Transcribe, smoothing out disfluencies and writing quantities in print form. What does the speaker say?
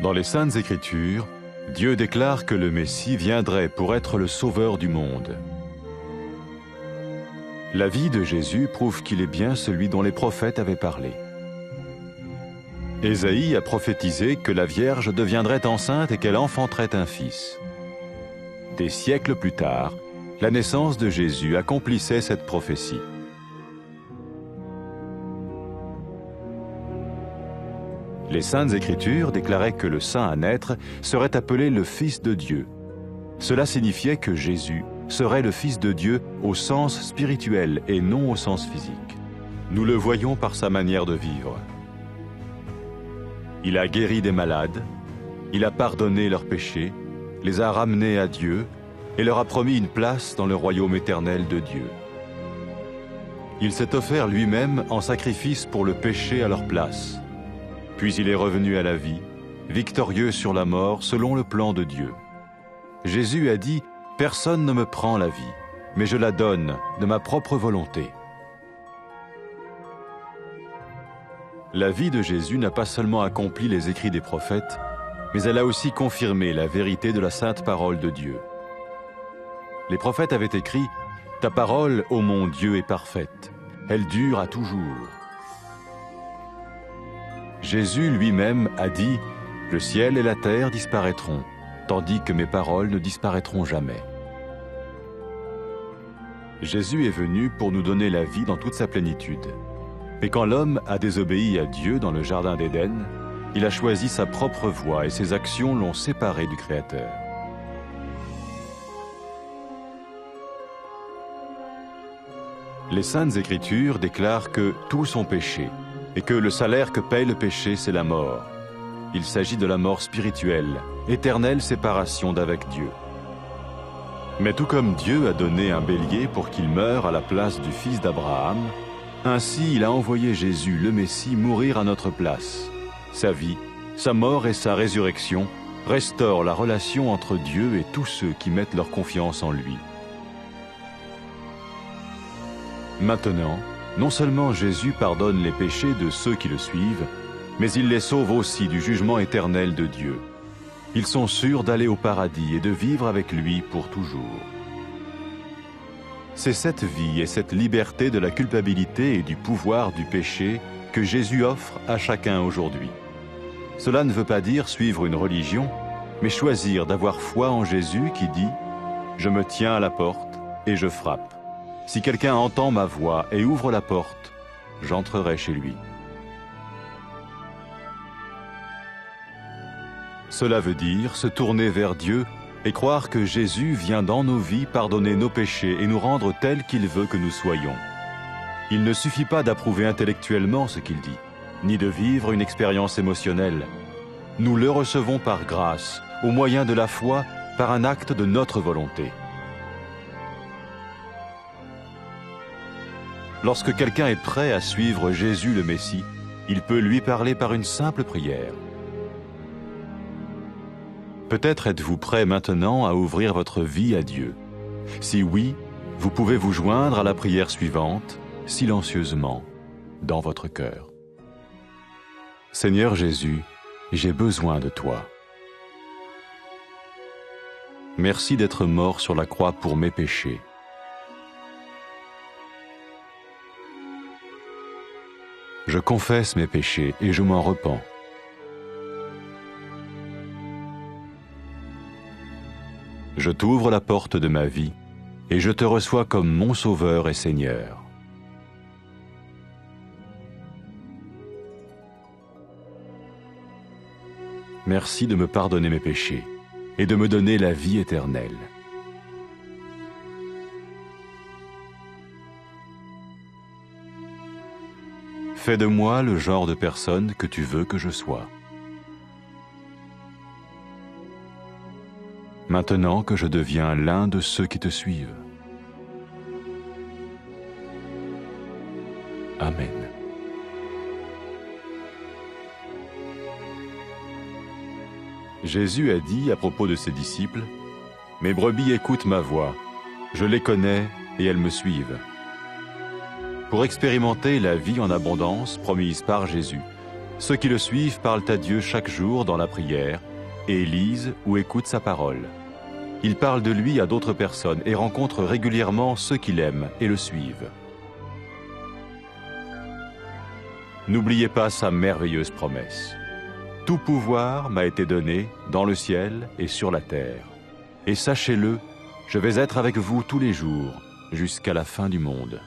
Dans les Saintes Écritures, Dieu déclare que le Messie viendrait pour être le sauveur du monde. La vie de Jésus prouve qu'il est bien celui dont les prophètes avaient parlé. Ésaïe a prophétisé que la Vierge deviendrait enceinte et qu'elle enfanterait un fils. Des siècles plus tard, la naissance de Jésus accomplissait cette prophétie. Les Saintes Écritures déclaraient que le saint à naître serait appelé le Fils de Dieu. Cela signifiait que Jésus serait le Fils de Dieu au sens spirituel et non au sens physique. Nous le voyons par sa manière de vivre. Il a guéri des malades, il a pardonné leurs péchés, les a ramenés à Dieu et leur a promis une place dans le royaume éternel de Dieu. Il s'est offert lui-même en sacrifice pour le péché à leur place. Puis il est revenu à la vie, victorieux sur la mort selon le plan de Dieu. Jésus a dit « Personne ne me prend la vie, mais je la donne de ma propre volonté ». La vie de Jésus n'a pas seulement accompli les écrits des prophètes, mais elle a aussi confirmé la vérité de la sainte parole de Dieu. Les prophètes avaient écrit « Ta parole, ô mon Dieu, est parfaite, elle dure à toujours ». Jésus lui-même a dit « Le ciel et la terre disparaîtront, tandis que mes paroles ne disparaîtront jamais. » Jésus est venu pour nous donner la vie dans toute sa plénitude. Mais quand l'homme a désobéi à Dieu dans le jardin d'Éden, il a choisi sa propre voie et ses actions l'ont séparé du Créateur. Les Saintes Écritures déclarent que tous ont péché et que le salaire que paye le péché, c'est la mort. Il s'agit de la mort spirituelle, éternelle séparation d'avec Dieu. Mais tout comme Dieu a donné un bélier pour qu'il meure à la place du fils d'Abraham, ainsi il a envoyé Jésus, le Messie, mourir à notre place. Sa vie, sa mort et sa résurrection restaurent la relation entre Dieu et tous ceux qui mettent leur confiance en lui. Maintenant, non seulement Jésus pardonne les péchés de ceux qui le suivent, mais il les sauve aussi du jugement éternel de Dieu. Ils sont sûrs d'aller au paradis et de vivre avec lui pour toujours. C'est cette vie et cette liberté de la culpabilité et du pouvoir du péché que Jésus offre à chacun aujourd'hui. Cela ne veut pas dire suivre une religion, mais choisir d'avoir foi en Jésus qui dit « Je me tiens à la porte et je frappe. Si quelqu'un entend ma voix et ouvre la porte, j'entrerai chez lui. » Cela veut dire se tourner vers Dieu et croire que Jésus vient dans nos vies pardonner nos péchés et nous rendre tels qu'il veut que nous soyons. Il ne suffit pas d'approuver intellectuellement ce qu'il dit, ni de vivre une expérience émotionnelle. Nous le recevons par grâce, au moyen de la foi, par un acte de notre volonté. Lorsque quelqu'un est prêt à suivre Jésus le Messie, il peut lui parler par une simple prière. Peut-être êtes-vous prêt maintenant à ouvrir votre vie à Dieu. Si oui, vous pouvez vous joindre à la prière suivante, silencieusement, dans votre cœur. Seigneur Jésus, j'ai besoin de toi. Merci d'être mort sur la croix pour mes péchés. Je confesse mes péchés et je m'en repens. Je t'ouvre la porte de ma vie et je te reçois comme mon Sauveur et Seigneur. Merci de me pardonner mes péchés et de me donner la vie éternelle. Fais de moi le genre de personne que tu veux que je sois. Maintenant que je deviens l'un de ceux qui te suivent. Amen. Jésus a dit à propos de ses disciples, « Mes brebis écoutent ma voix, je les connais et elles me suivent. » Pour expérimenter la vie en abondance promise par Jésus, Ceux qui le suivent parlent à Dieu chaque jour dans la prière et lisent ou écoutent sa parole. Ils parlent de lui à d'autres personnes et rencontrent régulièrement ceux qui l'aiment et le suivent. N'oubliez pas sa merveilleuse promesse. Tout pouvoir m'a été donné dans le ciel et sur la terre. Et sachez-le, je vais être avec vous tous les jours jusqu'à la fin du monde.